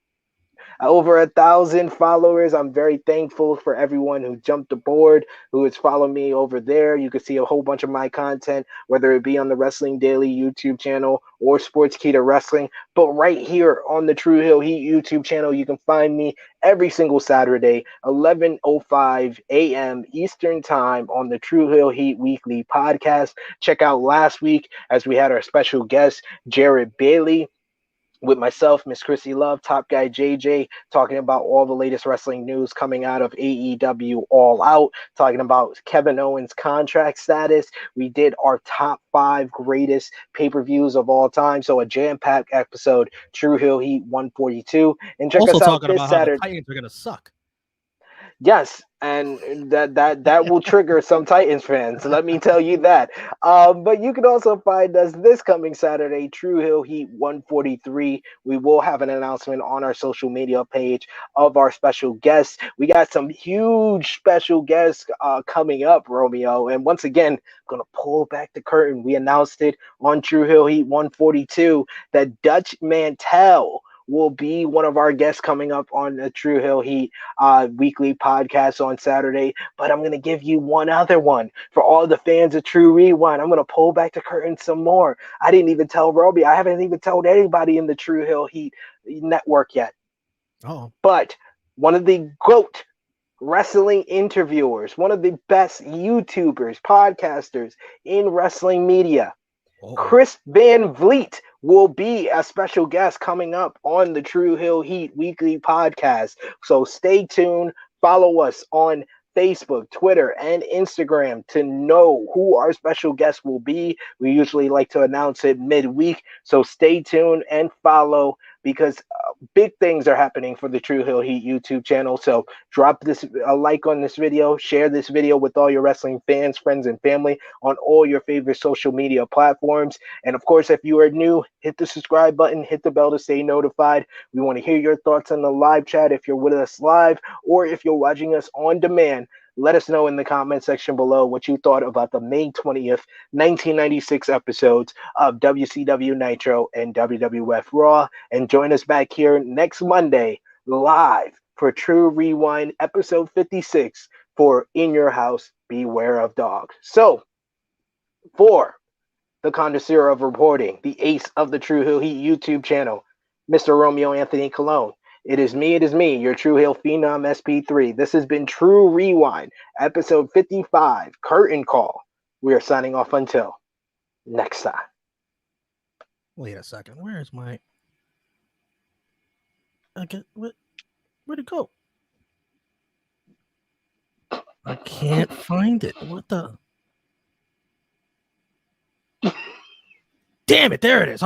Speaker 3: over 1,000 followers. I'm very thankful for everyone who jumped aboard, who has followed me over there. You can see a whole bunch of my content, whether it be on the Wrestling Daily YouTube channel or Sports Keto Wrestling. But right here on the True Hill Heat YouTube channel, you can find me every single Saturday, 11:05 a.m. Eastern Time on the True Hill Heat Weekly podcast. Check out last week as we had our special guest, Jared Bailey, with myself, Miss Chrissy Love, Top Guy JJ, talking about all the latest wrestling news coming out of AEW All Out, talking about Kevin Owens' contract status. We did our top 5 greatest pay-per-views of all time, so a jam-packed episode, True Hill Heat 142. And check
Speaker 1: Also
Speaker 3: us out
Speaker 1: talking
Speaker 3: this
Speaker 1: about how the
Speaker 3: Saturday.
Speaker 1: Titans are gonna suck.
Speaker 3: Yes, and that will trigger some Titans fans. Let me tell you that. But you can also find us this coming Saturday, True Hill Heat 143. We will have an announcement on our social media page of our special guests. We got some huge special guests coming up, Romeo. And once again, I'm gonna pull back the curtain. We announced it on True Hill Heat 142 that Dutch Mantel will be one of our guests coming up on the True Hill Heat weekly podcast on Saturday. But I'm going to give you one other one for all the fans of True Rewind. I'm going to pull back the curtain some more. I didn't even tell Roby. I haven't even told anybody in the True Hill Heat network yet.
Speaker 1: Oh,
Speaker 3: But one of the GOAT wrestling interviewers, one of the best YouTubers, podcasters in wrestling media, Chris Van Vliet will be a special guest coming up on the True Hill Heat weekly podcast. So stay tuned. Follow us on Facebook, Twitter, and Instagram to know who our special guest will be. We usually like to announce it midweek. So stay tuned and follow because big things are happening for the True Hill Heat YouTube channel. So drop a like on this video, share this video with all your wrestling fans, friends, and family on all your favorite social media platforms. And of course, if you are new, hit the subscribe button, hit the bell to stay notified. We want to hear your thoughts in the live chat if you're with us live, or if you're watching us on demand. Let us know in the comment section below what you thought about the May 20th, 1996 episodes of WCW Nitro and WWF Raw. And join us back here next Monday live for True Rewind episode 56 for In Your House, Beware of Dogs. So, for the connoisseur of reporting, the ace of the True Hill Heat YouTube channel, Mr. Romeo Anthony Colon. It is me, your True Hill Phenom SP3. This has been True Rewind, episode 55, Curtain Call. We are signing off until next time.
Speaker 1: wait a second. Where is my? Okay, where'd it go? I can't find it. What the? Damn it! There it is.